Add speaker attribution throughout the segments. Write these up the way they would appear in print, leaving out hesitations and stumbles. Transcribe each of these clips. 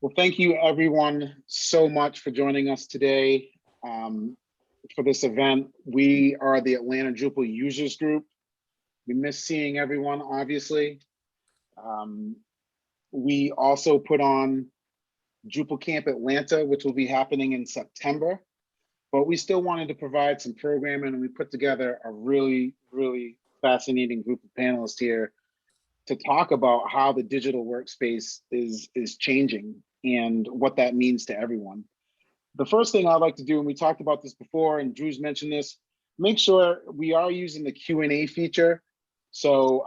Speaker 1: Well, thank you everyone so much for joining us today for this event. We are the Atlanta Drupal Users Group. We miss seeing everyone, obviously. We also put on Drupal Camp Atlanta, which will be happening in September, but we still wanted to provide some programming, and we put together a really, really fascinating group of panelists here to talk about how the digital workspace is changing and what that means to everyone. The first thing I'd like to do, and we talked about this before, and Drew's mentioned this, make sure we are using the Q&A feature. So,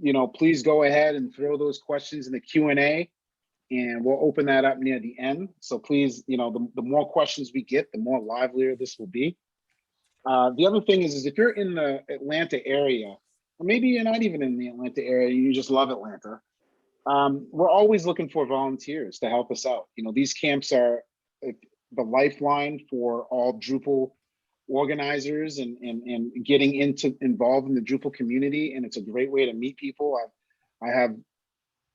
Speaker 1: you know, please go ahead and throw those questions in the Q&A, and we'll open that up near the end. So please, you know, the more questions we get, the more livelier this will be. The other thing is if you're in the Atlanta area, or maybe you're not even in the Atlanta area, you just love Atlanta, we're always looking for volunteers to help us out. You know, these camps are the lifeline for all Drupal organizers and getting involved in the Drupal community, and it's a great way to meet people. I have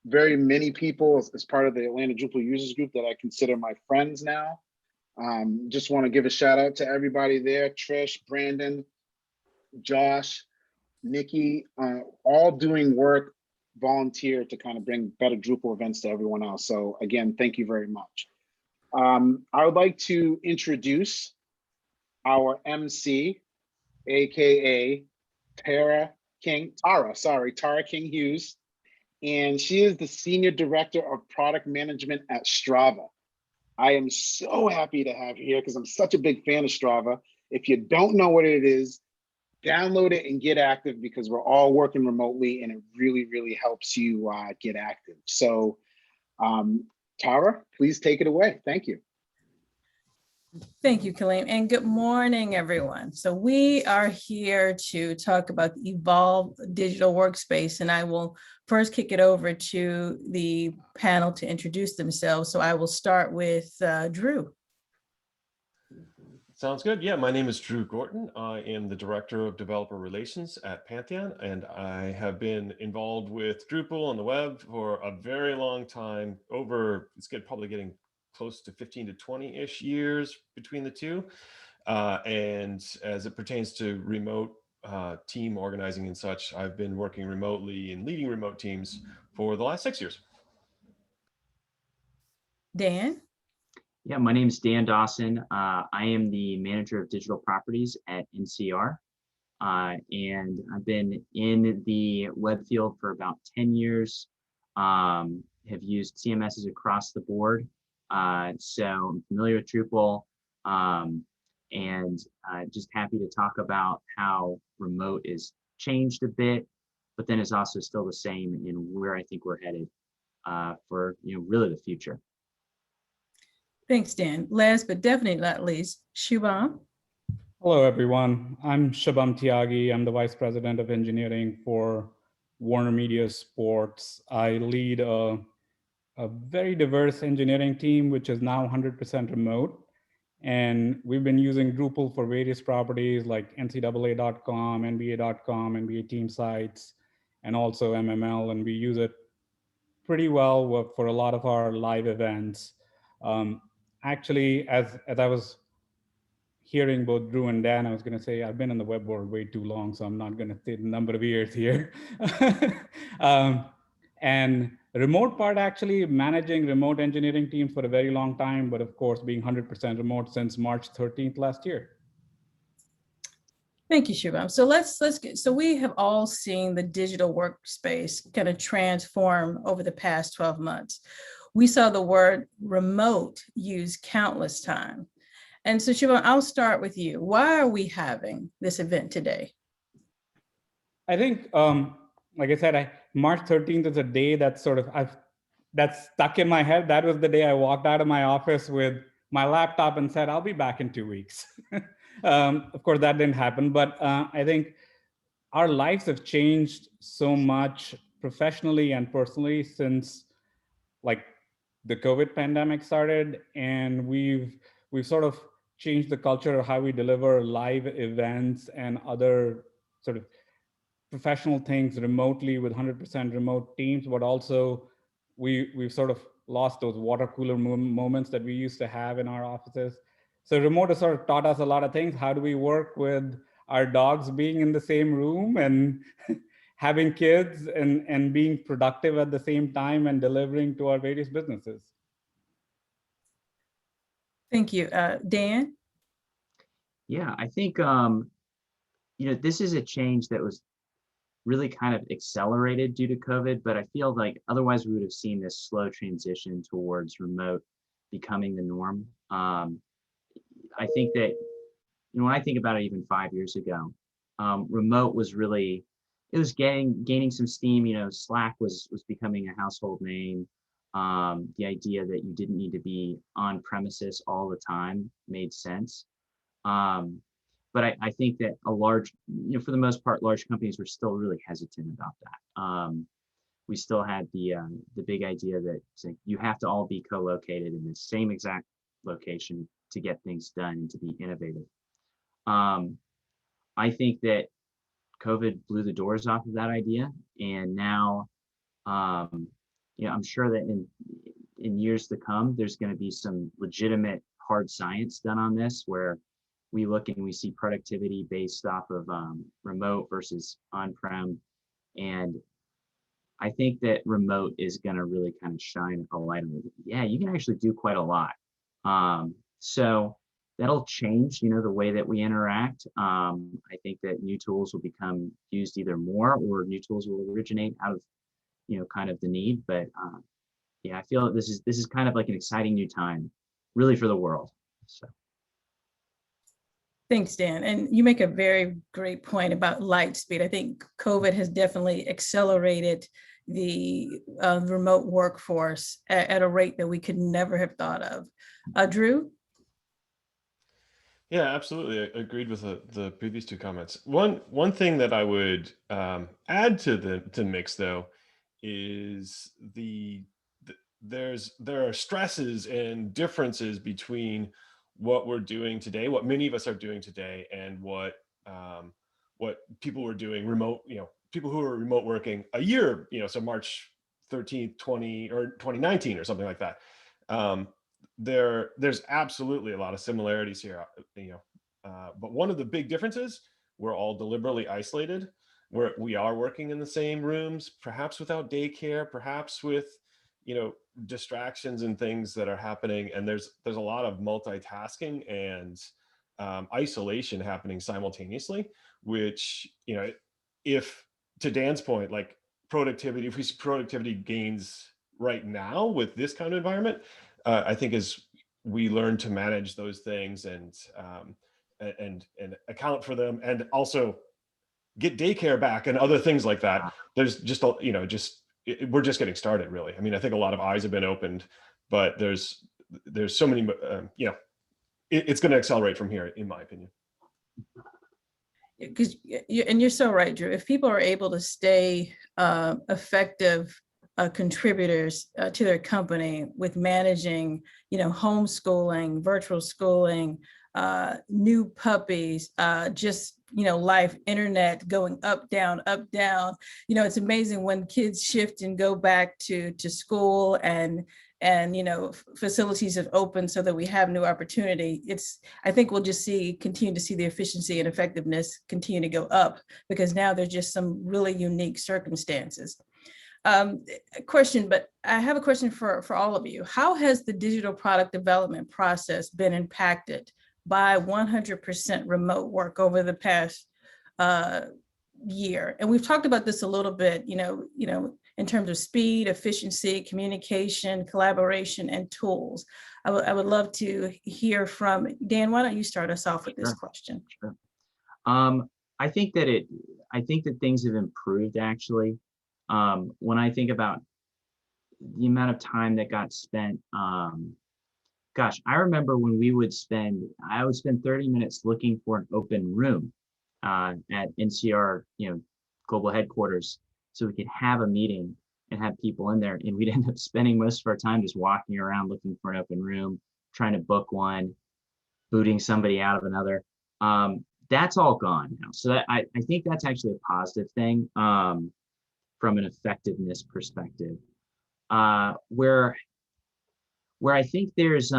Speaker 1: very many people as part of the Atlanta Drupal Users Group that I consider my friends now. Just want to give a shout out to everybody there: Trish, Brandon, Josh, Nikki, all doing work, volunteer to kind of bring better Drupal events to everyone else. So again, thank you very much. I would like to introduce our MC, AKA Tara King-Hughes, and she is the Senior Director of Product Management at Strava. I am so happy to have her here because I'm such a big fan of Strava. If you don't know what it is, download it and get active, because we're all working remotely and it really, really helps you get active. So Tara, please take it away. Thank you.
Speaker 2: Thank you, Kaleem, and good morning, everyone. So we are here to talk about the evolved digital workspace, and I will first kick it over to the panel to introduce themselves. So I will start with Drew.
Speaker 3: Sounds good. Yeah, my name is Drew Gorton. I am the Director of Developer Relations at Pantheon, and I have been involved with Drupal on the web for a very long time. Probably getting close to 15 to 20-ish years between the two. And as it pertains to remote team organizing and such, I've been working remotely and leading remote teams for the last 6 years.
Speaker 2: Dan?
Speaker 4: Yeah, my name is Dan Dawson. I am the manager of digital properties at NCR. And I've been in the web field for about 10 years, have used CMSs across the board. So I'm familiar with Drupal, and just happy to talk about how remote is changed a bit, but then is also still the same in where I think we're headed for really the future.
Speaker 2: Thanks, Dan. Last but definitely not least, Shubham.
Speaker 5: Hello, everyone. I'm Shubham Tyagi. I'm the Vice President of Engineering for WarnerMedia Sports. I lead a very diverse engineering team, which is now 100% remote. And we've been using Drupal for various properties like NCAA.com, NBA.com, NBA team sites, and also MML. And we use it pretty well for a lot of our live events. Actually, as I was hearing both Drew and Dan, I was going to say I've been in the web world way too long, so I'm not going to say the number of years here. And the remote part, actually managing remote engineering teams for a very long time, but of course being 100% remote since March 13th last year.
Speaker 2: Thank you, Shubham. So we have all seen the digital workspace kind of transform over the past 12 months. We saw the word remote used countless times. And so Shubham, I'll start with you. Why are we having this event today?
Speaker 5: I think, like I said, March 13th is a day that's that's stuck in my head. That was the day I walked out of my office with my laptop and said, I'll be back in 2 weeks. Of course, that didn't happen, but I think our lives have changed so much professionally and personally since like the COVID pandemic started, and we've sort of changed the culture of how we deliver live events and other sort of professional things remotely with 100% remote teams, but also we've sort of lost those water cooler moments that we used to have in our offices. So remote has sort of taught us a lot of things. How do we work with our dogs being in the same room and having kids and being productive at the same time and delivering to our various businesses?
Speaker 2: Thank you. Dan?
Speaker 4: Yeah, I think, this is a change that was really kind of accelerated due to COVID, but I feel like otherwise we would have seen this slow transition towards remote becoming the norm. I think that, when I think about it even 5 years ago, remote was really, it was gaining some steam. Slack was becoming a household name. The idea that you didn't need to be on premises all the time made sense. But I think that for the most part, large companies were still really hesitant about that. We still had the big idea that you have to all be co-located in the same exact location to get things done and to be innovative. I think that COVID blew the doors off of that idea, and now, I'm sure that in years to come, there's going to be some legitimate hard science done on this, where we look and we see productivity based off of remote versus on-prem. And I think that remote is going to really kind of shine a light on it. Yeah, you can actually do quite a lot. So that'll change, the way that we interact. I think that new tools will become used either more, or new tools will originate out of, kind of the need. But yeah, I feel that this is kind of like an exciting new time, really, for the world. So.
Speaker 2: Thanks, Dan. And you make a very great point about light speed. I think COVID has definitely accelerated the remote workforce at a rate that we could never have thought of. Drew?
Speaker 3: Yeah, absolutely. I agreed with the previous two comments. One thing that I would add to the mix, though, is there are stresses and differences between what we're doing today, what many of us are doing today, and what people were doing remote. People who are remote working a year, so March 13th, 2019 or something like that. There's absolutely a lot of similarities here, but one of the big differences, we're all deliberately isolated. We are working in the same rooms, perhaps without daycare, perhaps with, distractions and things that are happening. And there's a lot of multitasking and isolation happening simultaneously, which, if, to Dan's point, like productivity, if we see productivity gains right now with this kind of environment, I think as we learn to manage those things and account for them, and also get daycare back and other things like that, there's just we're just getting started, really. I mean, I think a lot of eyes have been opened, but there's so many, it's going to accelerate from here, in my opinion.
Speaker 2: Because you're so right, Drew. If people are able to stay effective contributors to their company with managing, homeschooling, virtual schooling, new puppies, just, life, internet going up, down, up, down. It's amazing when kids shift and go back to school and facilities have opened so that we have new opportunity. I think we'll just continue to see the efficiency and effectiveness continue to go up, because now there's just some really unique circumstances. Question, but I have a question for all of you. How has the digital product development process been impacted by 100% remote work over the past year? And we've talked about this a little bit, in terms of speed, efficiency, communication, collaboration, and tools. I would love to hear from Dan. Why don't you start us off with this question?
Speaker 4: Sure. I think that things have improved, actually. When I think about the amount of time that got spent, gosh, I remember when I would spend 30 minutes looking for an open room at NCR, global headquarters, so we could have a meeting and have people in there. And we'd end up spending most of our time just walking around looking for an open room, trying to book one, booting somebody out of another. That's all gone now. So I think that's actually a positive thing from an effectiveness perspective. Where Where I think there's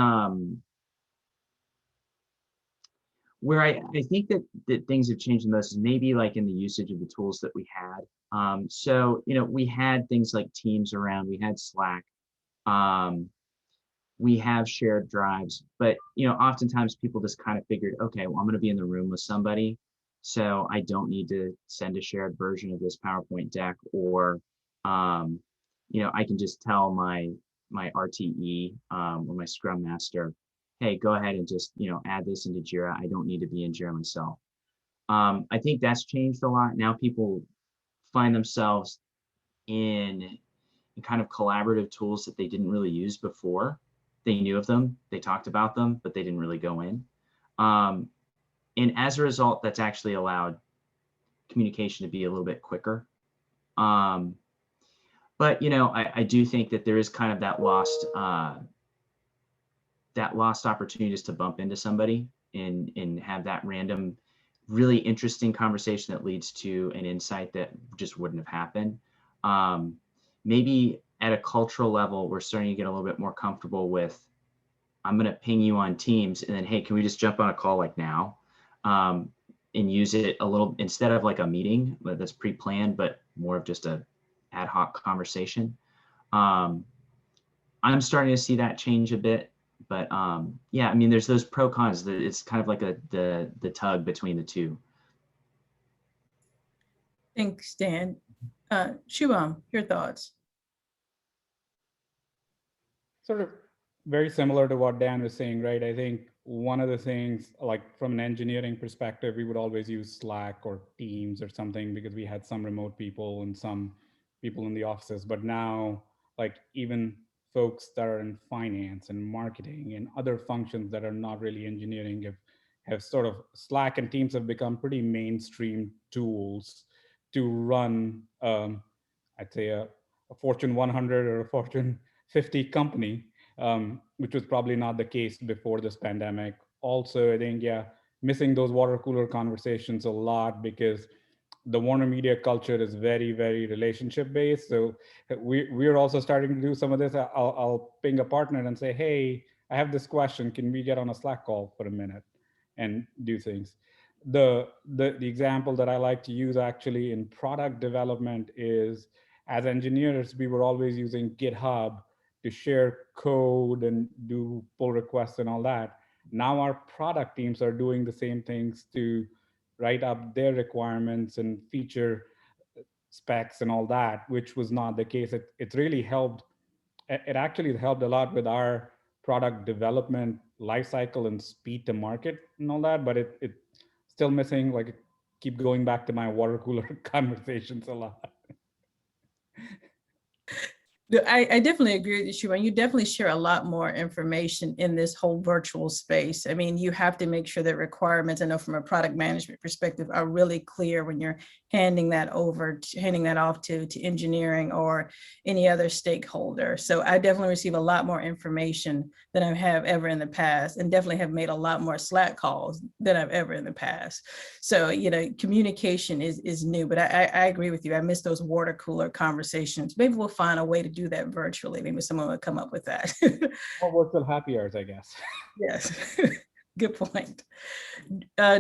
Speaker 4: where I think that things have changed the most is maybe like in the usage of the tools that we had. So, we had things like Teams around, we had Slack, we have shared drives, but, oftentimes people just kind of figured, okay, well, I'm going to be in the room with somebody, so I don't need to send a shared version of this PowerPoint deck, or, I can just tell my RTE, or my Scrum Master, hey, go ahead and just, add this into Jira. I don't need to be in Jira myself. I think that's changed a lot. Now people find themselves in kind of collaborative tools that they didn't really use before. They knew of them, they talked about them, but they didn't really go in. And as a result, that's actually allowed communication to be a little bit quicker. But I do think that there is kind of that lost opportunity just to bump into somebody and have that random, really interesting conversation that leads to an insight that just wouldn't have happened. Maybe at a cultural level, we're starting to get a little bit more comfortable with, I'm going to ping you on Teams, and then, hey, can we just jump on a call like now, and use it a little, instead of like a meeting that's pre-planned, but more of just a ad hoc conversation. I'm starting to see that change a bit, but yeah, I mean, there's those pro cons that it's kind of like the tug between the two.
Speaker 2: Thanks, Dan. Shubham, your thoughts?
Speaker 5: Sort of very similar to what Dan was saying, right? I think one of the things, like from an engineering perspective, we would always use Slack or Teams or something because we had some remote people and some people in the offices. But now, like even folks that are in finance and marketing and other functions that are not really engineering have sort of, Slack and Teams have become pretty mainstream tools to run, I'd say a Fortune 100 or a Fortune 50 company, which was probably not the case before this pandemic. Also, I think, yeah, missing those water cooler conversations a lot because the WarnerMedia culture is very, very relationship based. So we're also starting to do some of this. I'll ping a partner and say, hey, I have this question. Can we get on a Slack call for a minute and do things? The example that I like to use actually in product development is, as engineers, we were always using GitHub to share code and do pull requests and all that. Now our product teams are doing the same things to write up their requirements and feature specs and all that, which was not the case. It's really helped. It actually helped a lot with our product development lifecycle and speed to market and all that, but it still missing, like, keep going back to my water cooler conversations a lot.
Speaker 2: I definitely agree with you, and you definitely share a lot more information in this whole virtual space. I mean, you have to make sure that requirements, I know from a product management perspective, are really clear when you're handing that off to engineering or any other stakeholder. So I definitely receive a lot more information than I have ever in the past, and definitely have made a lot more Slack calls than I've ever in the past. So, communication is new, but I agree with you. I miss those water cooler conversations. Maybe we'll find a way to do that virtually. Maybe someone will come up with that.
Speaker 5: Or virtual happy hours, I guess.
Speaker 2: Yes, good point.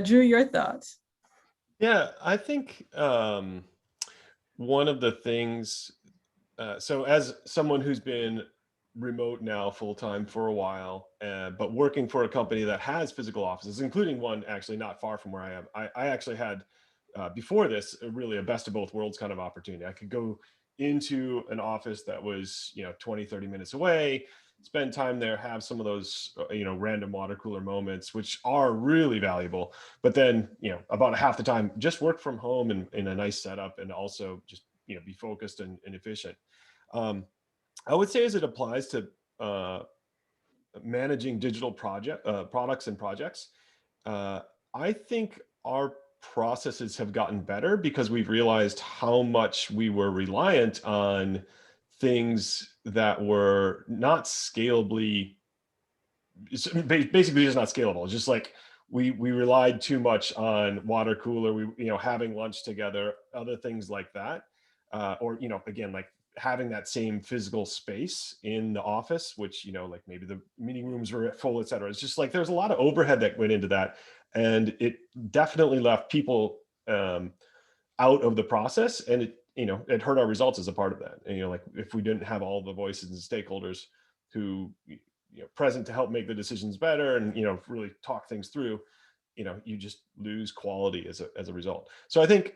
Speaker 2: Drew, your thoughts?
Speaker 3: Yeah, I think one of the things, so as someone who's been remote now full-time for a while, but working for a company that has physical offices, including one actually not far from where I am, I actually had, before this, really a best of both worlds kind of opportunity. I could go into an office that was 20, 30 minutes away, spend time there, have some of those random water cooler moments, which are really valuable. But then about half the time just work from home in a nice setup, and also just be focused and efficient. I would say, as it applies to managing digital products and projects, I think our processes have gotten better because we've realized how much we were reliant on things that were not scalably, basically just not scalable. It's just like we relied too much on water cooler, having lunch together, other things like that, or again, like having that same physical space in the office, which, you know, like maybe the meeting rooms were full, et cetera. It's just like, there's a lot of overhead that went into that. And it definitely left people out of the process. And it, you know, it hurt our results as a part of that. And, you know, like if we didn't have all the voices and stakeholders who, you know, present to help make the decisions better and, you know, really talk things through, you know, you just lose quality as a result. So I think,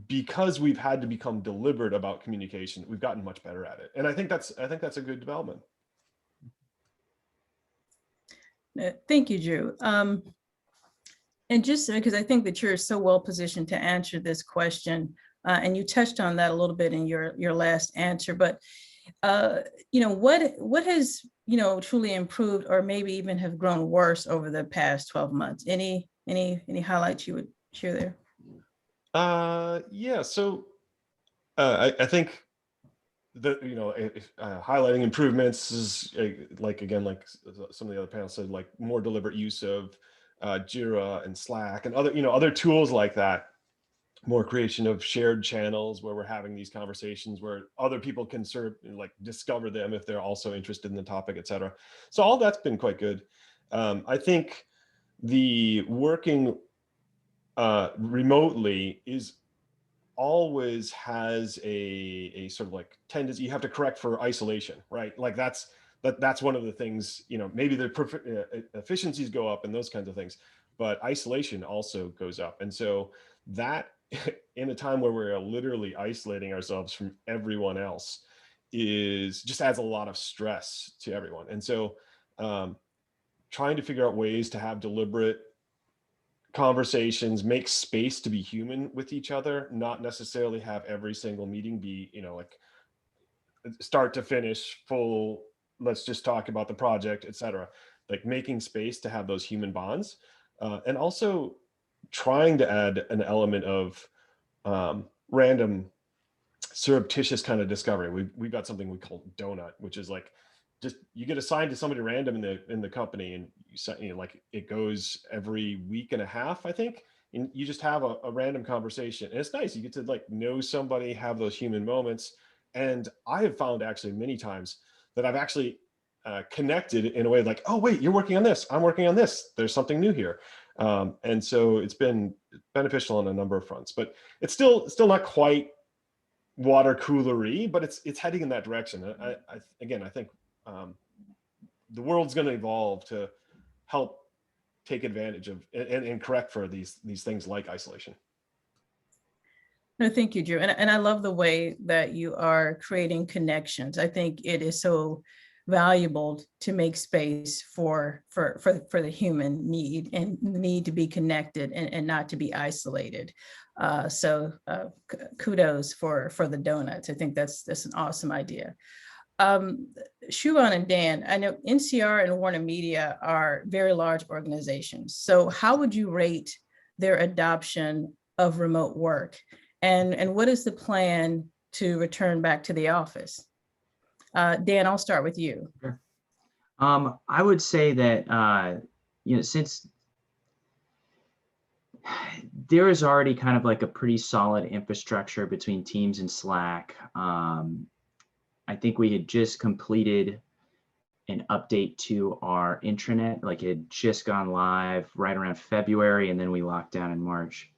Speaker 3: because we've had to become deliberate about communication, we've gotten much better at it. And I think that's a good development.
Speaker 2: Thank you, Drew. And just because I think that you're so well positioned to answer this question, and you touched on that a little bit in your last answer, but you know, what has, you know, truly improved or maybe even have grown worse over the past 12 months? Any highlights you would share there?
Speaker 3: Yeah, so I think that, you know, highlighting improvements is like, again, like some of the other panels said, like more deliberate use of Jira and Slack and other, you know, other tools like that, more creation of shared channels where we're having these conversations where other people can sort of like discover them if they're also interested in the topic, et cetera. So all that's been quite good. I think the working remotely always has a sort of like tendency, you have to correct for isolation, right? Like that's one of the things, you know, maybe the efficiencies go up and those kinds of things, but isolation also goes up. And so that in a time where we're literally isolating ourselves from everyone else is just adds a lot of stress to everyone. And so trying to figure out ways to have deliberate conversations, make space to be human with each other, not necessarily have every single meeting be, you know, like start to finish full, let's just talk about the project, et cetera. Like making space to have those human bonds, and also trying to add an element of random surreptitious kind of discovery. We've got something we call donut, which is like just you get assigned to somebody random in the company, and you know, like it goes every week and a half, I think, and you just have a random conversation, and it's nice. You get to like know somebody, have those human moments. And I have found actually many times that I've actually connected in a way like, oh wait, you're working on this, I'm working on this, there's something new here. And so it's been beneficial on a number of fronts, but it's still not quite water coolery, but it's heading in that direction. I think the world's going to evolve to help take advantage of and correct for these things like isolation.
Speaker 2: No, thank you, Drew. And I love the way that you are creating connections. I think it is so valuable to make space for the human need and the need to be connected and not to be isolated. So kudos for the donuts. I think that's an awesome idea. Shubham and Dan, I know NCR and WarnerMedia are very large organizations. So how would you rate their adoption of remote work? And what is the plan to return back to the office? Dan, I'll start with you.
Speaker 4: Sure. I would say that, you know, since there is already kind of like a pretty solid infrastructure between Teams and Slack, I think we had just completed an update to our intranet, like it had just gone live right around February, and then we locked down in March.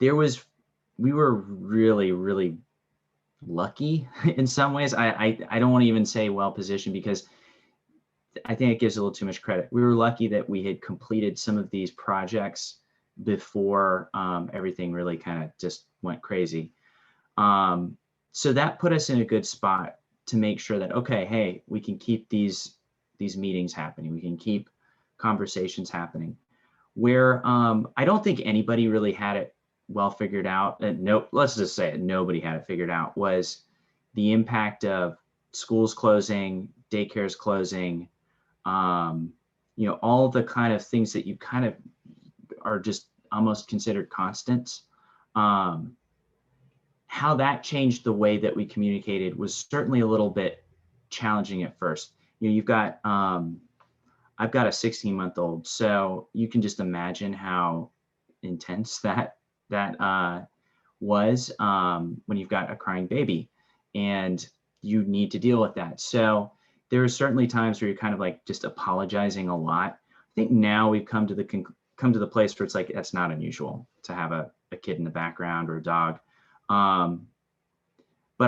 Speaker 4: We were really, really lucky in some ways. I don't want to even say well positioned, because I think it gives a little too much credit. We were lucky that we had completed some of these projects before everything really kind of just went crazy. So that put us in a good spot to make sure that, okay, hey, we can keep these meetings happening. We can keep conversations happening. Where I don't think anybody really had it well figured out. No, let's just say it, nobody had it figured out, was the impact of schools closing, daycares closing, you know, all the kind of things that you kind of are just almost considered constants. How that changed the way that we communicated was certainly a little bit challenging at first. You know, you've got, I've got a 16-month-old, so you can just imagine how intense that was when you've got a crying baby and you need to deal with that. So there are certainly times where you're kind of like just apologizing a lot. I think now we've come to the place where it's like, that's not unusual to have a kid in the background or a dog. But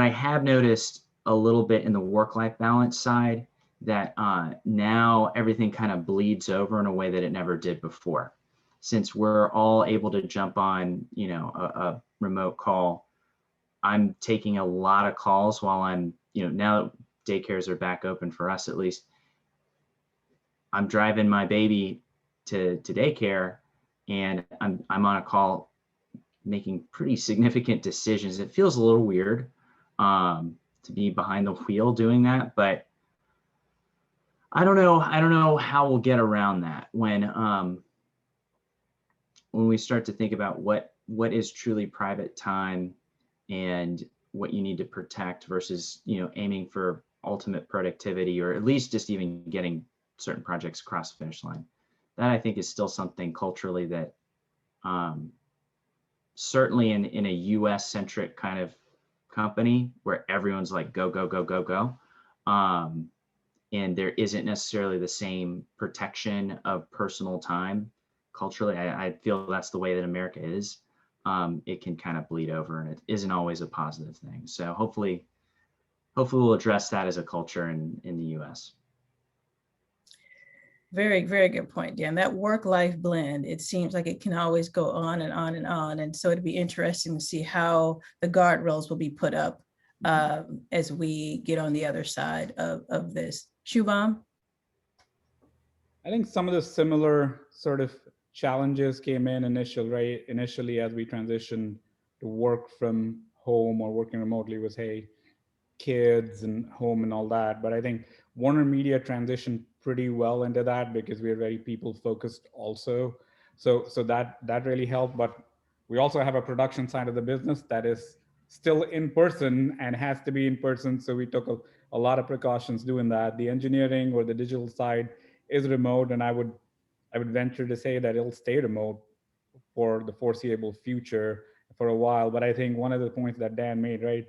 Speaker 4: I have noticed a little bit in the work-life balance side that now everything kind of bleeds over in a way that it never did before. Since we're all able to jump on, you know, a remote call, I'm taking a lot of calls while I'm, you know, now that daycares are back open for us at least, I'm driving my baby to daycare and I'm on a call making pretty significant decisions. It feels a little weird to be behind the wheel doing that, but I don't know how we'll get around that when we start to think about what is truly private time and what you need to protect versus, you know, aiming for ultimate productivity, or at least just even getting certain projects across the finish line. That I think is still something culturally that certainly in a US centric kind of company where everyone's like go, go, go, go, go. And there isn't necessarily the same protection of personal time culturally. I feel that's the way that America is. It can kind of bleed over and it isn't always a positive thing. So hopefully we'll address that as a culture in the US.
Speaker 2: Very, very good point, Dan. That work-life blend, it seems like it can always go on and on and on. And so it'd be interesting to see how the guardrails will be put up as we get on the other side of this. Shubham?
Speaker 5: I think some of the similar sort of challenges came in initially as we transitioned to work from home or working remotely was, hey, kids and home and all that. But I think WarnerMedia transitioned pretty well into that because we're very people focused also. So that really helped. But we also have a production side of the business that is still in person and has to be in person. So we took a lot of precautions doing that. The engineering or the digital side is remote, and I would venture to say that it'll stay remote for the foreseeable future for a while. But I think one of the points that Dan made, right,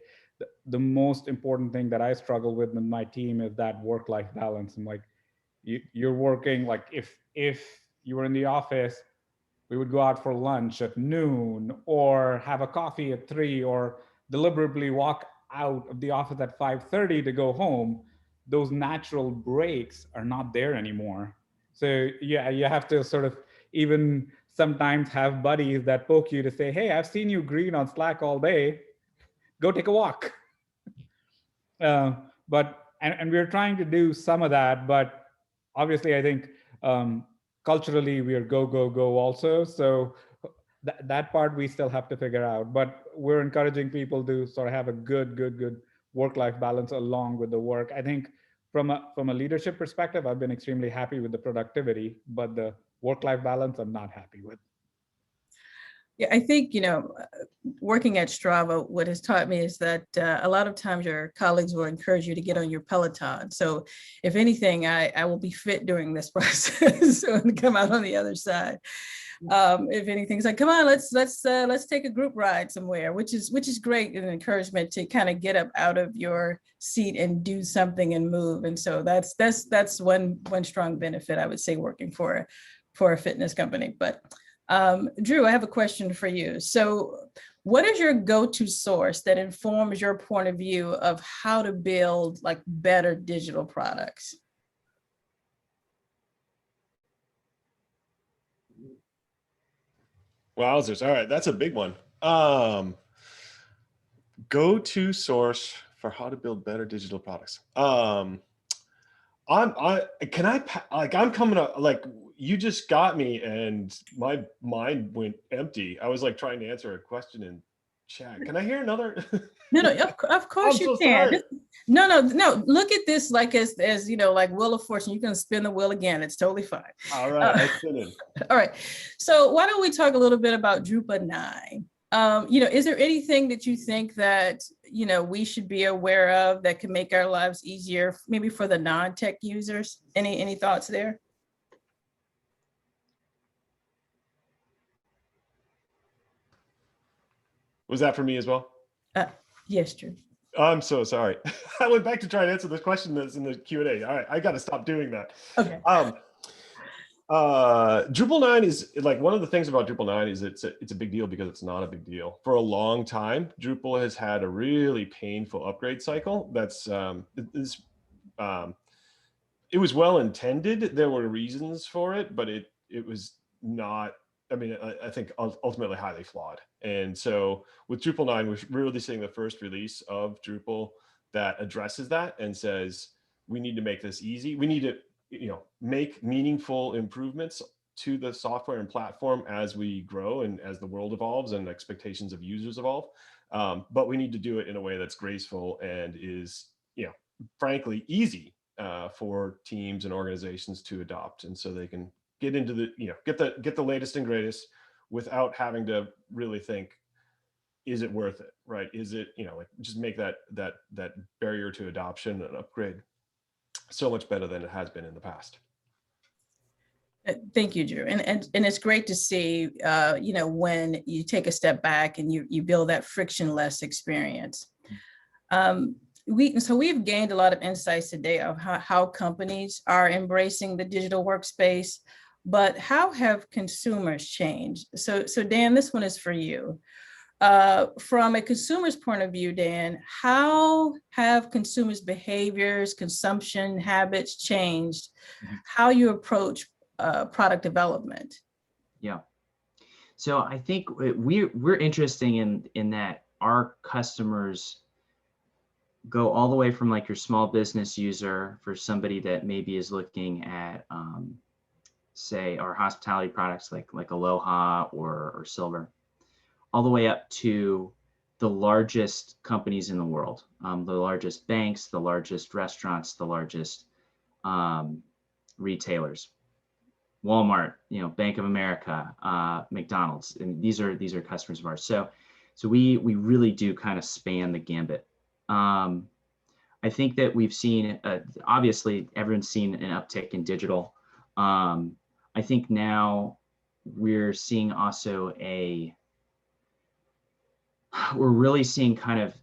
Speaker 5: the most important thing that I struggle with my team is that work-life balance. And like you're working, like if you were in the office, we would go out for lunch at noon or have a coffee at 3 or deliberately walk out of the office at 5:30 to go home. Those natural breaks are not there anymore. So yeah, you have to sort of even sometimes have buddies that poke you to say, hey, I've seen you green on Slack all day. Go take a walk. But we're trying to do some of that, but obviously I think culturally we are go, go, go also. So that part we still have to figure out, but we're encouraging people to sort of have a good work-life balance along with the work. I think from a leadership perspective, I've been extremely happy with the productivity, but the work-life balance I'm not happy with.
Speaker 2: Yeah, I think, you know, working at Strava, what has taught me is that a lot of times your colleagues will encourage you to get on your Peloton. So if anything, I will be fit during this process and come out on the other side. If anything, it's like, come on, let's take a group ride somewhere, which is great, and encouragement to kind of get up out of your seat and do something and move. And so that's one strong benefit, I would say, working for a fitness company. But Drew, I have a question for you. So what is your go-to source that informs your point of view of how to build like better digital products?
Speaker 3: Wowzers. All right. That's a big one. Go-to source for how to build better digital products. I'm coming up, like, you just got me and my mind went empty. I was like trying to answer a question in chat. Can I hear another?
Speaker 2: No, of course you can.
Speaker 3: Sorry.
Speaker 2: No. Look at this like as you know, like Wheel of Fortune. You can spin the wheel again. It's totally fine.
Speaker 3: All right, I'll spin it.
Speaker 2: All right. So why don't we talk a little bit about Drupal 9? You know, is there anything that you think that, you know, we should be aware of that can make our lives easier, maybe for the non-tech users? Any thoughts there?
Speaker 3: Was that for me as well?
Speaker 2: Yes, Drew.
Speaker 3: I'm so sorry. I went back to try and answer this question that's in the Q&A. All right, I got to stop doing that.
Speaker 2: Okay.
Speaker 3: Drupal 9 is like, one of the things about Drupal 9 is it's a big deal because it's not a big deal. For a long time, Drupal has had a really painful upgrade cycle. It was well intended. There were reasons for it, but it was not. I mean, I think ultimately highly flawed. And so with Drupal 9, we're really seeing the first release of Drupal that addresses that and says, we need to make this easy. We need to, make meaningful improvements to the software and platform as we grow and as the world evolves and expectations of users evolve. But we need to do it in a way that's graceful and is, frankly, easy for teams and organizations to adopt. And so they can get into the, get the latest and greatest without having to really think, is it worth it, right? Is it, just make that barrier to adoption and upgrade so much better than it has been in the past.
Speaker 2: Thank you, Drew. And it's great to see, when you take a step back and you build that frictionless experience. We've gained a lot of insights today of how companies are embracing the digital workspace, but how have consumers changed? So Dan, this one is for you. From a consumer's point of view, Dan, how have consumers' behaviors, consumption habits changed? How you approach product development?
Speaker 4: Yeah. So I think we're interested in that our customers go all the way from like your small business user for somebody that maybe is looking at, say, our hospitality products like Aloha or Silver, all the way up to the largest companies in the world, the largest banks, the largest restaurants, the largest retailers, Walmart, Bank of America, McDonald's, and these are customers of ours. So we really do kind of span the gambit. I think that we've seen, obviously everyone's seen an uptick in digital. I think now we're seeing also we're really seeing kind of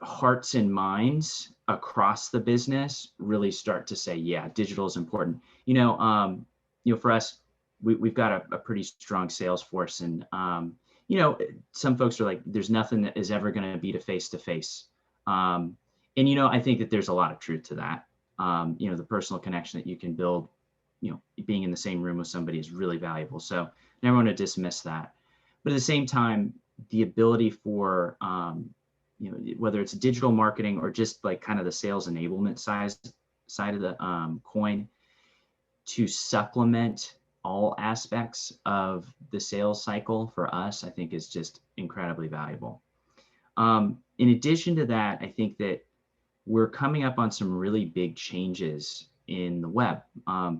Speaker 4: hearts and minds across the business really start to say, yeah, digital is important. For us, we've got a pretty strong sales force, and some folks are like, there's nothing that is ever going to beat a face-to-face. And I think that there's a lot of truth to that. The personal connection that you can build, being in the same room with somebody is really valuable. So never want to dismiss that. But at the same time, the ability for, whether it's digital marketing or just like kind of the sales enablement side of the coin, to supplement all aspects of the sales cycle for us, I think is just incredibly valuable. In addition to that, I think that we're coming up on some really big changes in the web,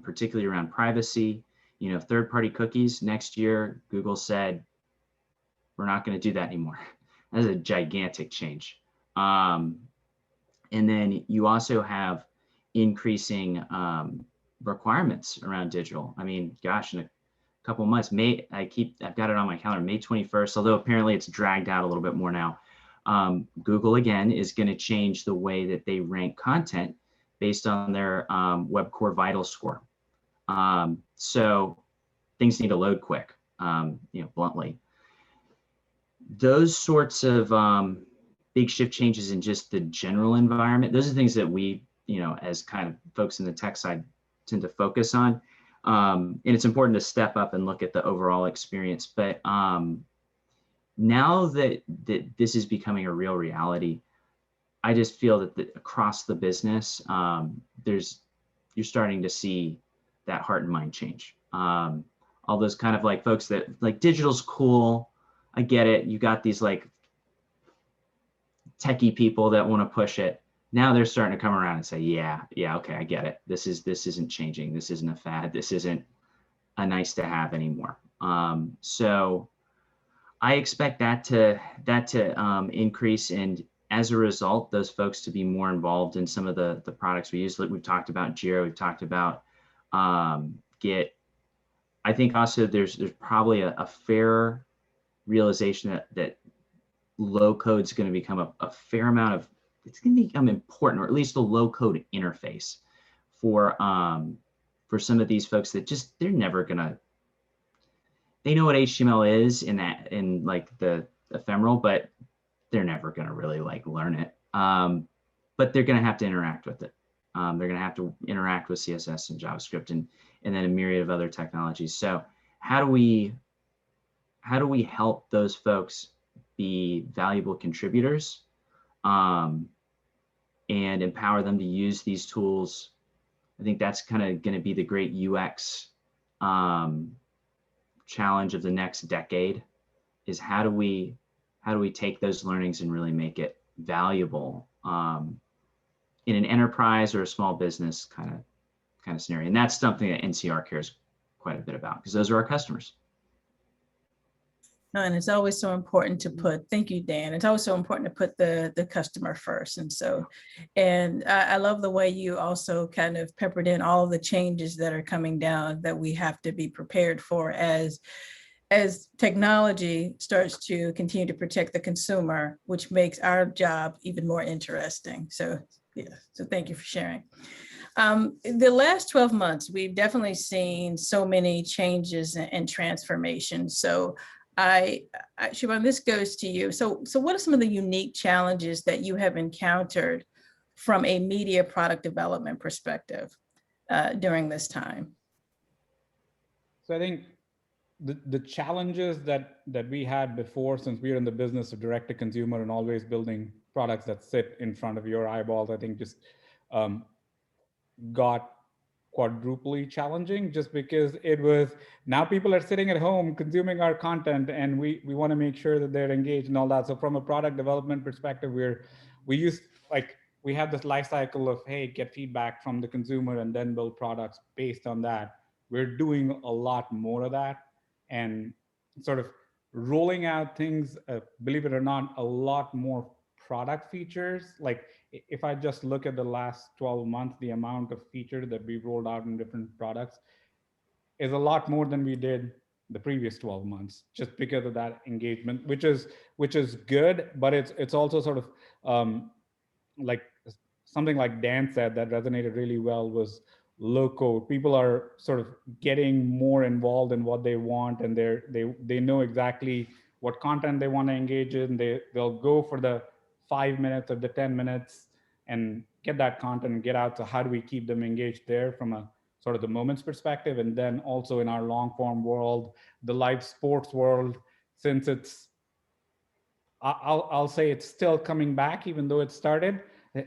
Speaker 4: particularly around privacy, third-party cookies. Next year, Google said, we're not going to do that anymore. That's a gigantic change. And then you also have increasing requirements around digital. I mean, gosh, in a couple of months, I've got it on my calendar, May 21st, although apparently it's dragged out a little bit more now. Google, again, is going to change the way that they rank content based on their Web Core Vital score. So things need to load quick, bluntly. Those sorts of big shift changes in just the general environment, those are things that we, as kind of folks in the tech side tend to focus on. And it's important to step up and look at the overall experience. But now that this is becoming a real reality, I just feel that across the business, you're starting to see that heart and mind change. All those kind of like folks that like digital's cool. I get it. You got these like techie people that want to push it. Now they're starting to come around and say, yeah, okay, I get it. This isn't changing. This isn't a fad. This isn't a nice to have anymore. So I expect that to increase, and as a result, those folks to be more involved in some of the products we use. Like we've talked about Jira, we've talked about Git. I think also there's probably a fair realization that low code is going to become a fair amount of, it's going to become important, or at least a low code interface for some of these folks that just, they're never going to, they know what HTML is in like the ephemeral, but they're never going to really like learn it. But they're going to have to interact with it. They're going to have to interact with CSS and JavaScript and then a myriad of other technologies. So how do we help those folks be valuable contributors and empower them to use these tools? I think that's kind of going to be the great UX challenge of the next decade, is how do we take those learnings and really make it valuable in an enterprise or a small business kind of scenario. And that's something that NCR cares quite a bit about, because those are our customers.
Speaker 2: No, and it's always so important to put, thank you, Dan. It's always so important to put the customer first. And so, and I love the way you also kind of peppered in all of the changes that are coming down that we have to be prepared for as technology starts to continue to protect the consumer, which makes our job even more interesting. So yeah, so thank you for sharing. The last 12 months, we've definitely seen so many changes and transformations. So Shubham, this goes to you. So what are some of the unique challenges that you have encountered from a media product development perspective during this time?
Speaker 5: So I think the challenges that we had before, since we are in the business of direct to consumer and always building products that sit in front of your eyeballs, I think just got quadruply challenging, just because it was, now people are sitting at home consuming our content, and we want to make sure that they're engaged and all that. So from a product development perspective, we have this life cycle of, hey, get feedback from the consumer and then build products based on that. We're doing a lot more of that, and sort of rolling out things, believe it or not, a lot more product features. Like if I just look at the last 12 months, the amount of features that we've rolled out in different products is a lot more than we did the previous 12 months, just because of that engagement, which is good, but it's also sort of like something like Dan said that resonated really well was low code. People are sort of getting more involved in what they want, and they know exactly what content they want to engage in. They'll go for the 5 minutes or the 10 minutes and get that content and get out. So how do we keep them engaged there from a sort of the moments perspective? And then also in our long form world, the live sports world, since I'll say it's still coming back, even though it started,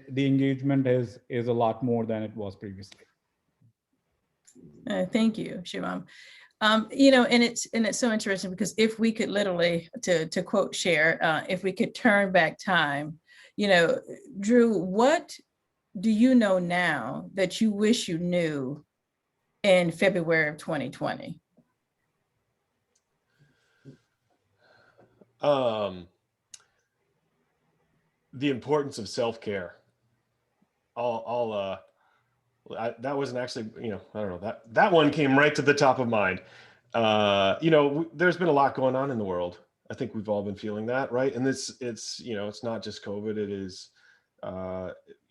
Speaker 5: the engagement is a lot more than it was previously.
Speaker 2: Thank you, Shubham. You know, and it's so interesting, because if we could literally, to quote Cher, if we could turn back time, you know, Drew, what do you know now that you wish you knew in February of 2020?
Speaker 3: The importance of self-care. That wasn't actually, you know, I don't know, that one came right to the top of mind. You know, there's been a lot going on in the world. I think we've all been feeling that, right? And it's, you know, it's not just COVID. It is,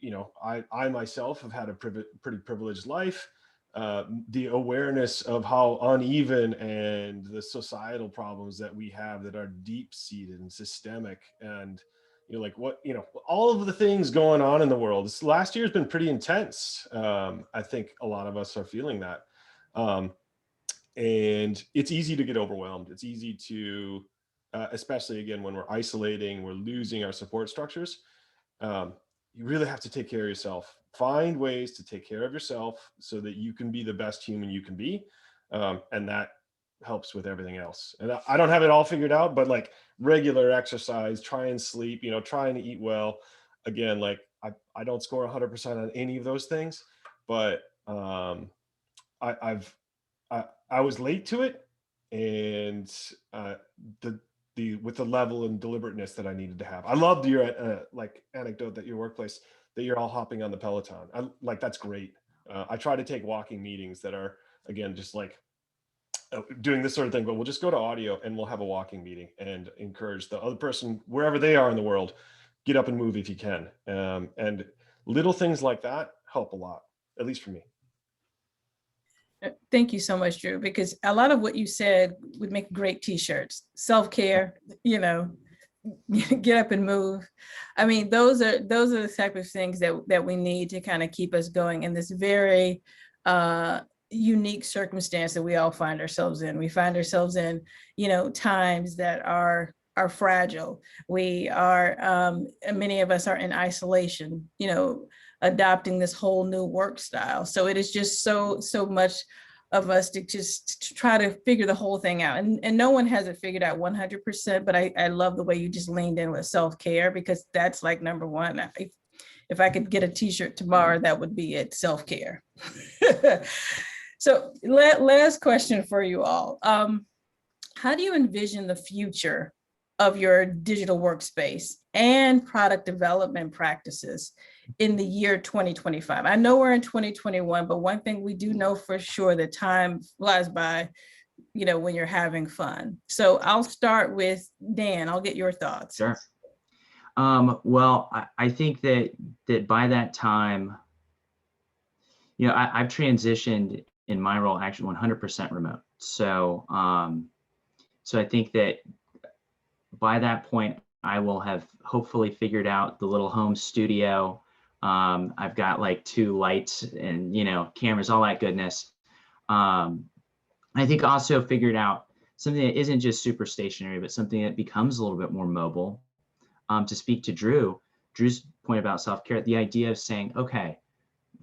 Speaker 3: you know, I myself have had a pretty privileged life. The awareness of how uneven and the societal problems that we have that are deep-seated and systemic, and you know, like what, you know, all of the things going on in the world. This last year has been pretty intense. I think a lot of us are feeling that. And it's easy to get overwhelmed. It's easy to, especially again, when we're isolating, we're losing our support structures. You really have to take care of yourself. Find ways to take care of yourself so that you can be the best human you can be. And that helps with everything else. And I don't have it all figured out, but like regular exercise, try and sleep, you know, trying to eat well. Again, like I don't score 100% on any of those things, but I was late to it, and with the level and deliberateness that I needed to have. I loved your like anecdote that your workplace, that you're all hopping on the Peloton. Like that's great. I try to take walking meetings that are, again, just like doing this sort of thing, but we'll just go to audio and we'll have a walking meeting and encourage the other person, wherever they are in the world, get up and move if you can. And little things like that help a lot, at least for me.
Speaker 2: Thank you so much, Drew, because a lot of what you said would make great t-shirts. Self-care, you know, get up and move. I mean, those are the type of things that we need to kind of keep us going in this very unique circumstance that we all find ourselves in. We find ourselves in, you know, times that are fragile. We are, many of us are in isolation, you know, adopting this whole new work style. So it is just so much of us to just try to figure the whole thing out. And no one has it figured out 100%, but I love the way you just leaned in with self-care, because that's like number one. If I could get a t-shirt tomorrow, that would be it, self-care. So last question for you all. How do you envision the future of your digital workspace and product development practices in the year 2025? I know we're in 2021, but one thing we do know for sure, that time flies by, you know, when you're having fun. So I'll start with Dan. I'll get your thoughts.
Speaker 4: Sure. Well, I think that by that time, you know, I've transitioned in my role actually 100% remote. So, so I think that by that point, I will have hopefully figured out the little home studio. I've got like 2 lights and, you know, cameras, all that goodness. I think also figured out something that isn't just super stationary, but something that becomes a little bit more mobile. To speak to Drew's point about self-care, the idea of saying, okay,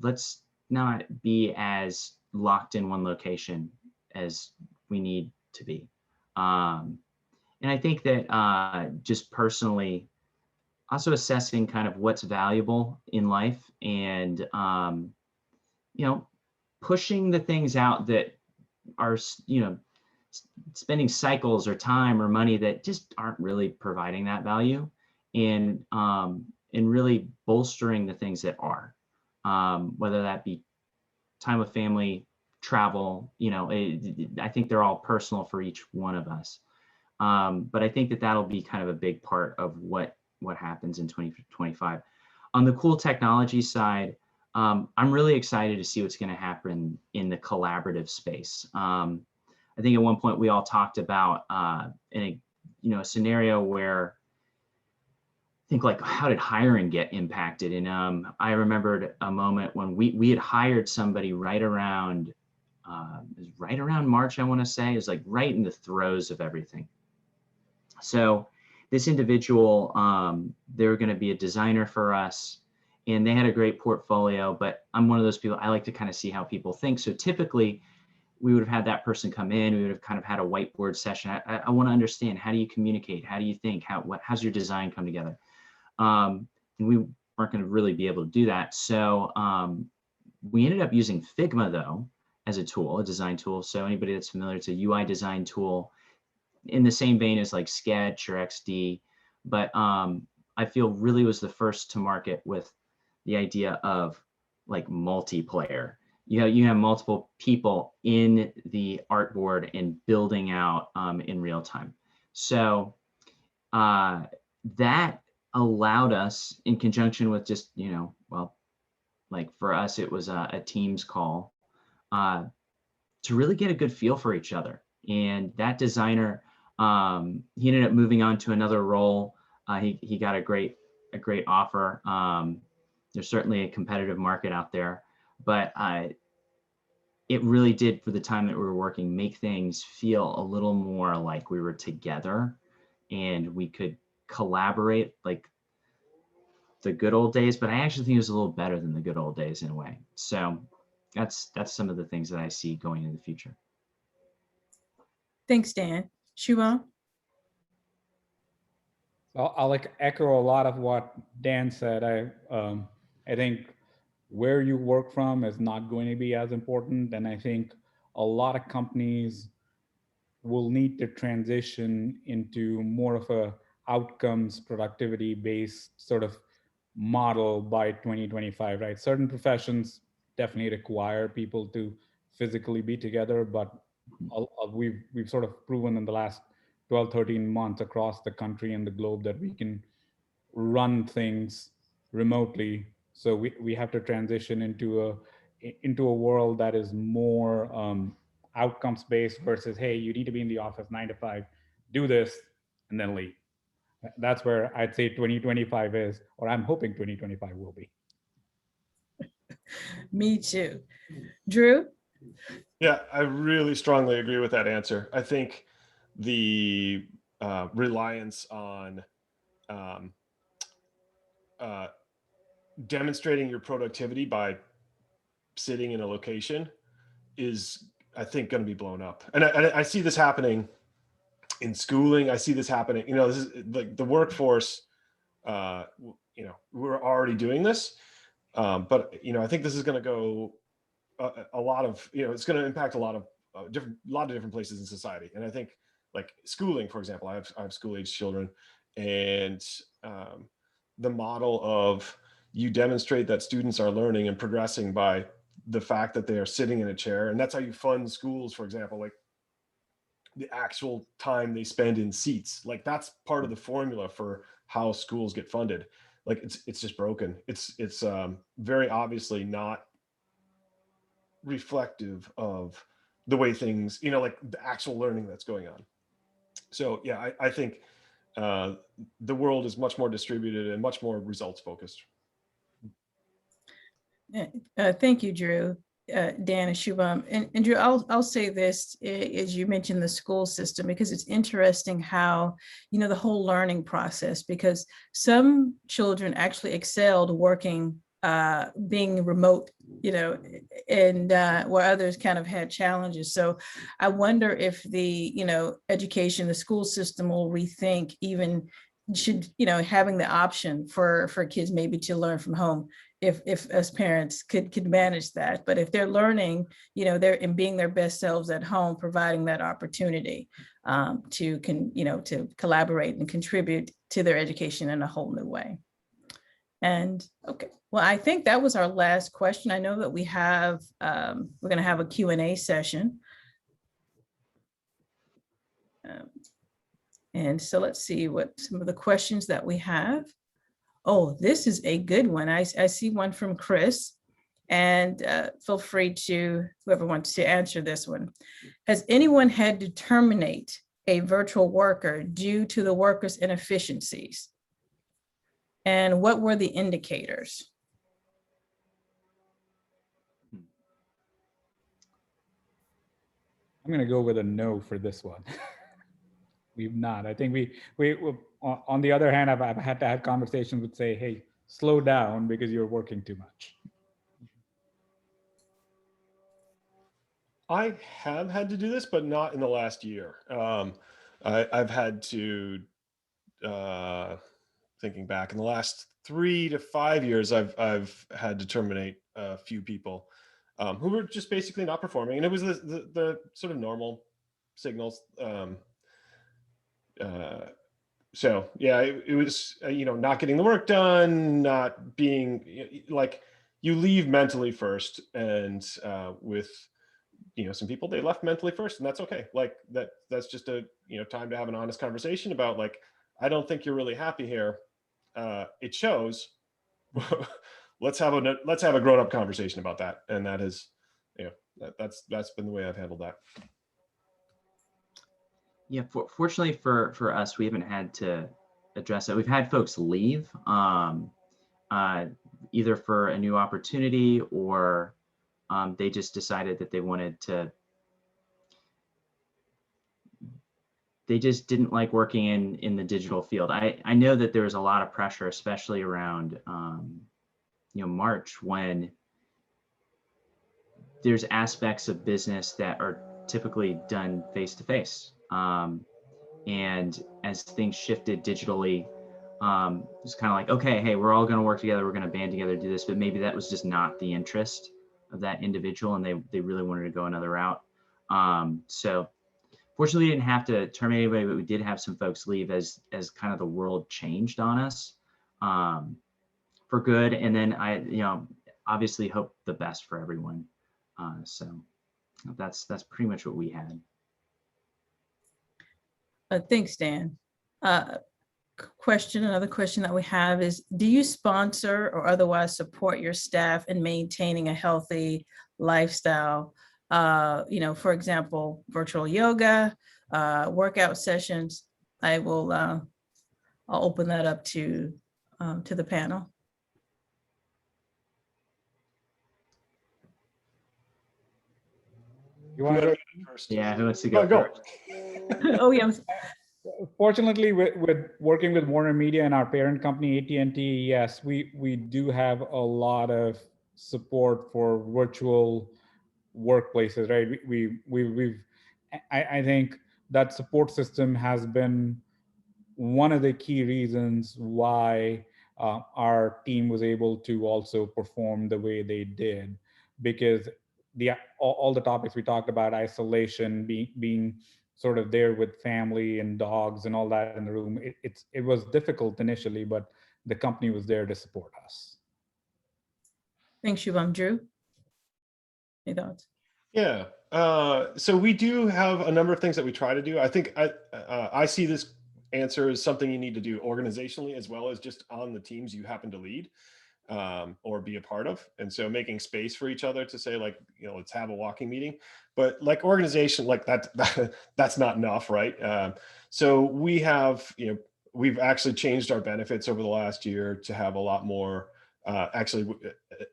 Speaker 4: let's not be as locked in one location as we need to be. And I think that just personally, also assessing kind of what's valuable in life, and you know, pushing the things out that are, you know, spending cycles or time or money that just aren't really providing that value, and really bolstering the things that are, whether that be time with family, travel. You know, I think they're all personal for each one of us. But I think that that'll be kind of a big part of what happens in 2025. On the cool technology side, I'm really excited to see what's going to happen in the collaborative space. I think at one point we all talked about in a, you know, a scenario where I think like, how did hiring get impacted? And I remembered a moment when we had hired somebody right around it was right around March, I want to say. It was like right in the throes of everything. So this individual, they were going to be a designer for us, and they had a great portfolio, but I'm one of those people, I like to kind of see how people think. So typically we would have had that person come in, we would have kind of had a whiteboard session. I want to understand, how do you communicate? How do you think? How's your design come together? And we weren't going to really be able to do that. So we ended up using Figma though, as a tool, a design tool. So anybody that's familiar, it's a UI design tool in the same vein as like Sketch or XD, but I feel really was the first to market with the idea of like multiplayer. You have multiple people in the artboard and building out in real time. So that allowed us, in conjunction with just, you know, well, like for us, it was a Teams call, to really get a good feel for each other. And that designer, he ended up moving on to another role. He got a great offer. There's certainly a competitive market out there, but it really did, for the time that we were working, make things feel a little more like we were together and we could collaborate like the good old days. But I actually think it was a little better than the good old days in a way. So that's some of the things that I see going in the future.
Speaker 2: Thanks, Dan. Shubham?
Speaker 5: So I'll like echo a lot of what Dan said. I think where you work from is not going to be as important. And I think a lot of companies will need to transition into more of a outcomes productivity based sort of model by 2025, right? Certain professions definitely require people to physically be together, but we've sort of proven in the last 12, 13 months across the country and the globe that we can run things remotely. So we have to transition into a world that is more outcomes based versus, hey, you need to be in the office 9 to 5, do this, and then leave. That's where I'd say 2025 is, or I'm hoping 2025 will be.
Speaker 2: Me too. Drew?
Speaker 3: Yeah, I really strongly agree with that answer. I think the reliance on demonstrating your productivity by sitting in a location is, I think, going to be blown up. And I see this happening in schooling. I see this happening, this is like the workforce, we're already doing this. But, I think this is going to go a lot of, it's going to impact a lot of different places in society. And I think like schooling, for example, I have school age children, and the model of you demonstrate that students are learning and progressing by the fact that they are sitting in a chair. And that's how you fund schools, for example, like the actual time they spend in seats. Like that's part of the formula for how schools get funded. Like it's just broken. It's very obviously not reflective of the way things, like the actual learning that's going on. So yeah, I think the world is much more distributed and much more results focused.
Speaker 2: Thank you, Drew, Dan, and Shubham. And Drew, I'll say this, as you mentioned the school system, because it's interesting how, the whole learning process, because some children actually excelled working, being remote, and where others kind of had challenges. So I wonder if the, education, the school system will rethink even should, having the option for kids maybe to learn from home, if as parents could manage that. But if they're learning, they're in being their best selves at home, providing that opportunity to collaborate and contribute to their education in a whole new way. And okay, well, I think that was our last question. I know that we have, we're going to have a Q&A session. And so let's see what some of the questions that we have. Oh, this is a good one. I see one from Chris, and feel free to, whoever wants to answer this one. Has anyone had to terminate a virtual worker due to the worker's inefficiencies? And what were the indicators?
Speaker 5: I'm going to go with a no for this one. We've not. I think we on the other hand, I've had to have conversations with say, hey, slow down because you're working too much.
Speaker 3: I have had to do this, but not in the last year. I've had to, thinking back in the last 3 to 5 years, I've had to terminate a few people who were just basically not performing, and it was the sort of normal signals. So yeah, it was not getting the work done, not being like, you leave mentally first, and with some people, they left mentally first, and that's okay. Like that's just a time to have an honest conversation about, like, I don't think you're really happy here. It shows. let's have a grown-up conversation about that. And that is, that's been the way I've handled that.
Speaker 4: Yeah, fortunately for us, we haven't had to address it. We've had folks leave either for a new opportunity, or they just decided that they just didn't like working in the digital field. I know that there was a lot of pressure, especially around March, when there's aspects of business that are typically done face-to-face. And as things shifted digitally, it's kind of like, okay, hey, we're all going to work together. We're going to band together to do this. But maybe that was just not the interest of that individual, and they really wanted to go another route. So fortunately, we didn't have to terminate anybody, but we did have some folks leave as kind of the world changed on us for good. And then I obviously hope the best for everyone. So That's pretty much what we had.
Speaker 2: Thanks, Dan. Another question that we have is, do you sponsor or otherwise support your staff in maintaining a healthy lifestyle? For example, virtual yoga, workout sessions. I'll open that up to the panel.
Speaker 5: You want to go?
Speaker 3: First.
Speaker 4: Yeah, who wants to go
Speaker 3: Go.
Speaker 4: first?
Speaker 2: Oh, yeah.
Speaker 5: Fortunately, with working with WarnerMedia and our parent company AT&T, yes, we do have a lot of support for virtual workplaces, right? I think that support system has been one of the key reasons why our team was able to also perform the way they did, because all the topics we talked about, isolation, being sort of there with family and dogs and all that in the room, it was difficult initially, but the company was there to support us.
Speaker 2: Thanks, Shubham. Drew, any thoughts?
Speaker 3: Yeah. So we do have a number of things that we try to do. I think I see this answer as something you need to do organizationally as well as just on the teams you happen to lead or be a part of. And so making space for each other to say, like, let's have a walking meeting, but like organization, like that's not enough, right? So we have, we've actually changed our benefits over the last year to have a lot more actually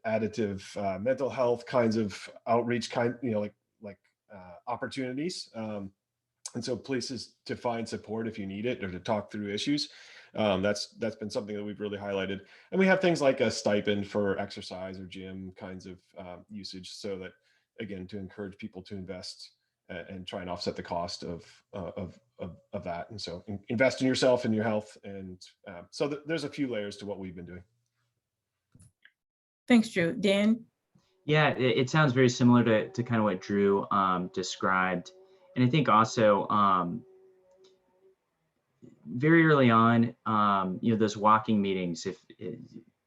Speaker 3: additive mental health kinds of outreach opportunities. And so places to find support if you need it or to talk through issues. That's been something that we've really highlighted. And we have things like a stipend for exercise or gym kinds of usage, so that, again, to encourage people to invest and try and offset the cost of that. And so invest in yourself and your health. And so there's a few layers to what we've been doing.
Speaker 2: Thanks, Drew. Dan?
Speaker 4: Yeah, it sounds very similar to kind of what Drew described. And I think also very early on, those walking meetings, if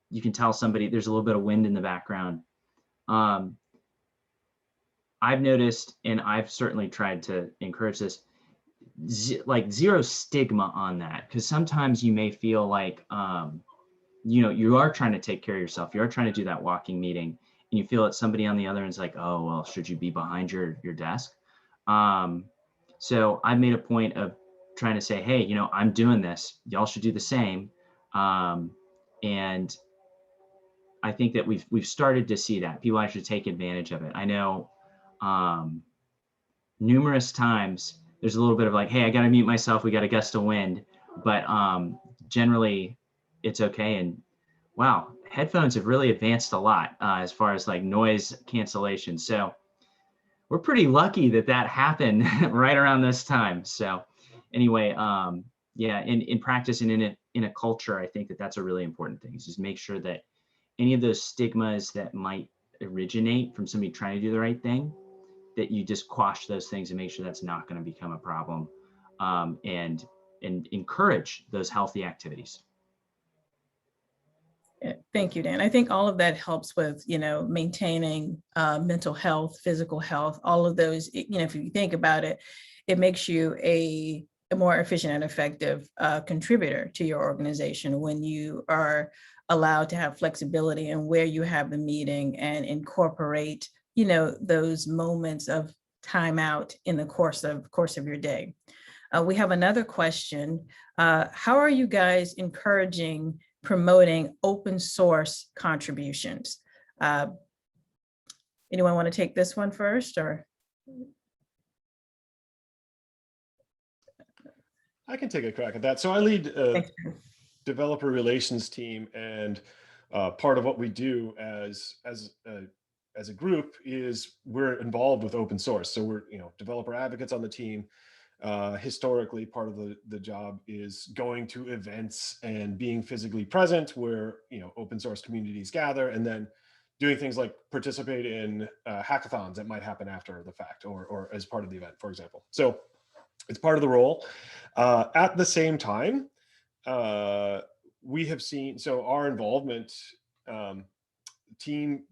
Speaker 4: you can tell somebody there's a little bit of wind in the background. I've noticed, and I've certainly tried to encourage this, like zero stigma on that, because sometimes you may feel like, you are trying to take care of yourself. You are trying to do that walking meeting, and you feel that somebody on the other end is like, oh, well, should you be behind your desk? So I made a point of trying to say, hey, I'm doing this. Y'all should do the same. And I think that we've started to see that people actually take advantage of it. I know numerous times there's a little bit of like, hey, I got to mute myself. We got a gust of wind, but generally it's okay. And wow, headphones have really advanced a lot as far as like noise cancellation. So we're pretty lucky that happened right around this time. So anyway, yeah, in practice and in a culture, I think that's a really important thing, is just make sure that any of those stigmas that might originate from somebody trying to do the right thing, that you just quash those things and make sure that's not going to become a problem, and encourage those healthy activities.
Speaker 2: Yeah, thank you, Dan. I think all of that helps with, maintaining mental health, physical health, all of those, if you think about it, it makes you a more efficient and effective contributor to your organization when you are allowed to have flexibility in where you have the meeting and incorporate, those moments of time out in the course of your day. We have another question. How are you guys promoting open source contributions? Anyone want to take this one first, or?
Speaker 3: I can take a crack at that. So I lead a developer relations team, and part of what we do as a group is we're involved with open source. So we're developer advocates on the team. Historically, part of the job is going to events and being physically present where open source communities gather, and then doing things like participate in hackathons that might happen after the fact or as part of the event, for example. So it's part of the role. At the same time, we have seen, so our involvement, team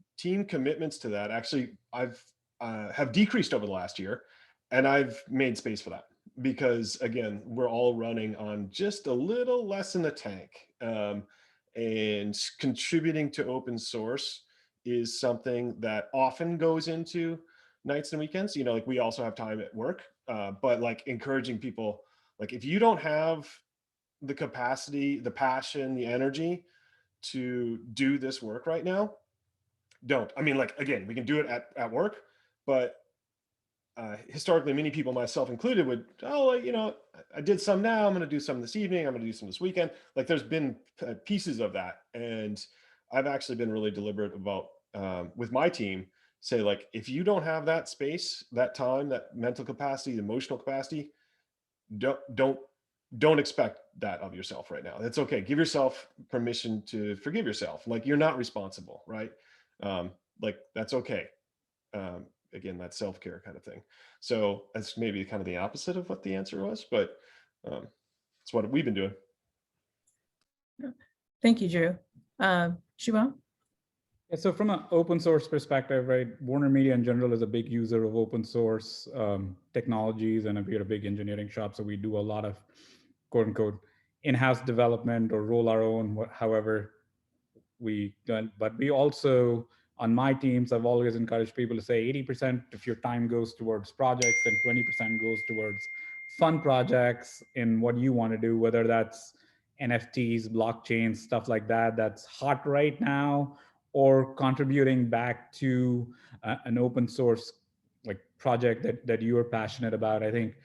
Speaker 3: commitments to that, actually, I've have decreased over the last year. And I've made space for that because, again, we're all running on just a little less in the tank. And contributing to open source is something that often goes into nights and weekends. You know, like we also have time at work, but like encouraging people, like if you don't have the capacity, the passion, the energy to do this work right now, don't. I mean, like, again, we can do it at work, but historically, many people, myself included, would, oh, you know, I did some now, I'm going to do some this evening, I'm going to do some this weekend. Like there's been pieces of that. And I've actually been really deliberate about, with my team, say like, if you don't have that space, that time, that mental capacity, the emotional capacity, don't expect that of yourself right now. That's okay. Give yourself permission to forgive yourself. Like you're not responsible, right? Like that's okay. Again, that self-care kind of thing. So that's maybe kind of the opposite of what the answer was, but it's what we've been doing.
Speaker 2: Thank you, Drew. Shubham?
Speaker 5: Yeah, so from an open source perspective, right, WarnerMedia in general is a big user of open source technologies, and we are a big engineering shop, so we do a lot of quote unquote in-house development or roll our own, however we done. But we also, on my teams, I've always encouraged people to say 80% of your time goes towards projects and 20% goes towards fun projects in what you want to do, whether that's NFTs, blockchains, stuff like that, that's hot right now, or contributing back to an open source like project that you are passionate about. I think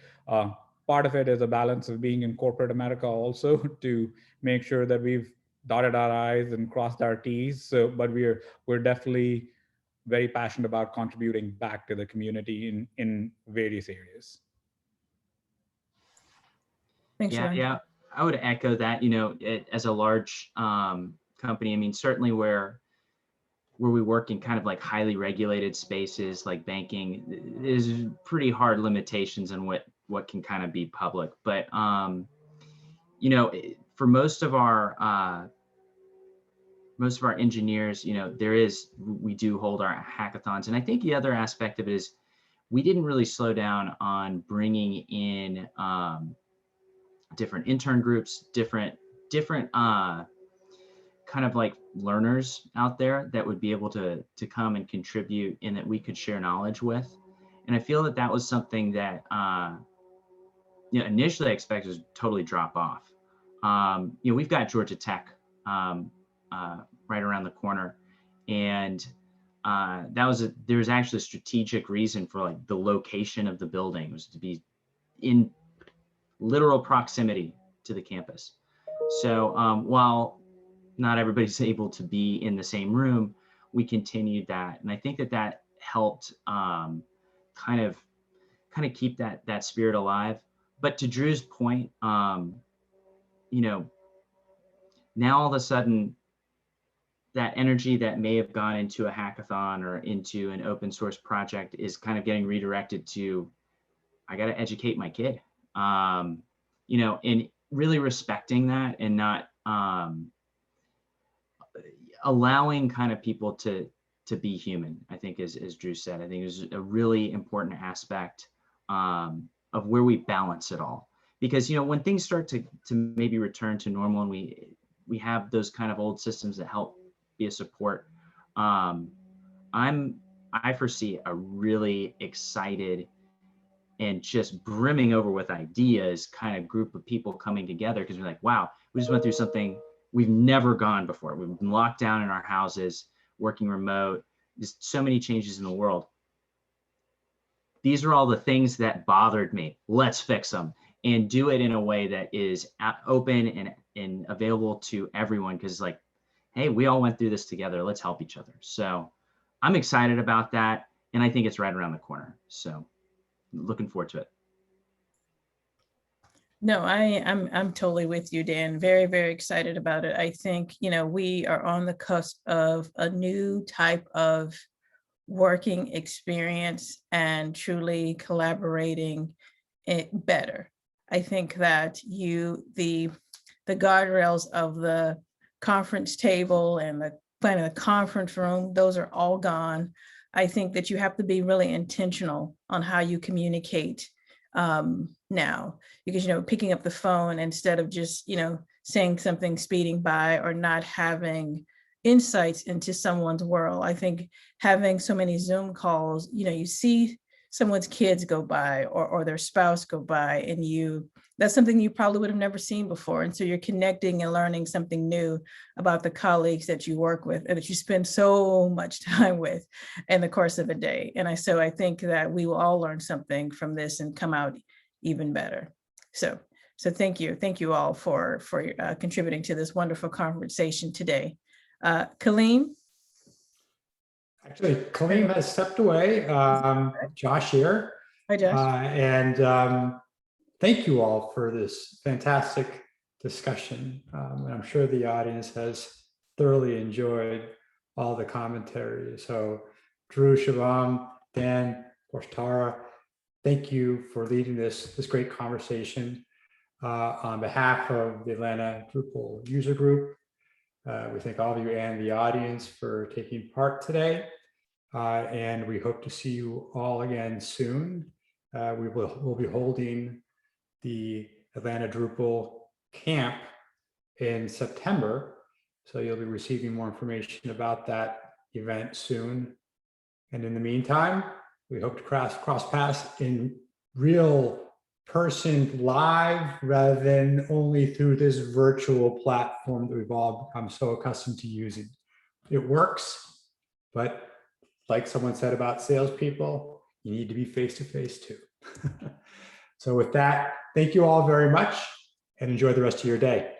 Speaker 5: part of it is a balance of being in corporate America also to make sure that we've dotted our I's and crossed our T's. So, but we're definitely very passionate about contributing back to the community in various areas.
Speaker 2: Thanks, Shubham.
Speaker 4: Yeah, I would echo that. You know, as a large company, I mean, certainly where we work in kind of like highly regulated spaces like banking, there's pretty hard limitations on what can kind of be public. But you know, for most of our engineers, you know, we do hold our hackathons. And I think the other aspect of it is we didn't really slow down on bringing in different intern groups, different kind of like learners out there that would be able to come and contribute and that we could share knowledge with. And I feel that was something that you know, initially I expected was totally drop off. You know, we've got Georgia Tech right around the corner, and there's actually a strategic reason for like the location of the building. It was to be in literal proximity to the campus. So while not everybody's able to be in the same room, we continued that, and I think that helped kind of keep that spirit alive. But to Drew's point, you know, now all of a sudden, that energy that may have gone into a hackathon or into an open source project is kind of getting redirected to, I got to educate my kid, you know, and really respecting that and not allowing kind of people to be human. I think, as Drew said, I think is a really important aspect of where we balance it all. Because, you know, when things start to maybe return to normal and we have those kind of old systems that help be a support, I foresee a really excited and just brimming over with ideas kind of group of people coming together, because we're like, wow, we just went through something we've never gone before. We've been locked down in our houses, working remote. There's so many changes in the world. These are all the things that bothered me. Let's fix them and do it in a way that is open and available to everyone, because like, hey, we all went through this together. Let's help each other. So I'm excited about that, and I think it's right around the corner. So looking forward to it.
Speaker 2: No, I'm totally with you, Dan. Very, very excited about it. I think, you know, we are on the cusp of a new type of working experience and truly collaborating it better. I think that the guardrails of the conference table and the plan of the conference room, those are all gone. I think that you have to be really intentional on how you communicate now, because, picking up the phone instead of just, saying something speeding by or not having insights into someone's world. I think having so many Zoom calls, you see someone's kids go by or their spouse go by, and that's something you probably would have never seen before. And so you're connecting and learning something new about the colleagues that you work with and that you spend so much time with in the course of a day. And so I think that we will all learn something from this and come out even better. So thank you. Thank you all for contributing to this wonderful conversation today. Colleen?
Speaker 6: Actually, Colleen has stepped away. Josh here.
Speaker 2: Hi, Josh.
Speaker 6: And thank you all for this fantastic discussion. And I'm sure the audience has thoroughly enjoyed all the commentary. So Drew, Shubham, Dan, of course, Tara, thank you for leading this great conversation. On behalf of the Atlanta Drupal user group, we thank all of you and the audience for taking part today. And we hope to see you all again soon. We'll be holding the Atlanta Drupal camp in September. So you'll be receiving more information about that event soon. And in the meantime, we hope to cross paths in real person live rather than only through this virtual platform that we've all become so accustomed to using. It works, but like someone said about salespeople, you need to be face-to-face too. So with that, thank you all very much and enjoy the rest of your day.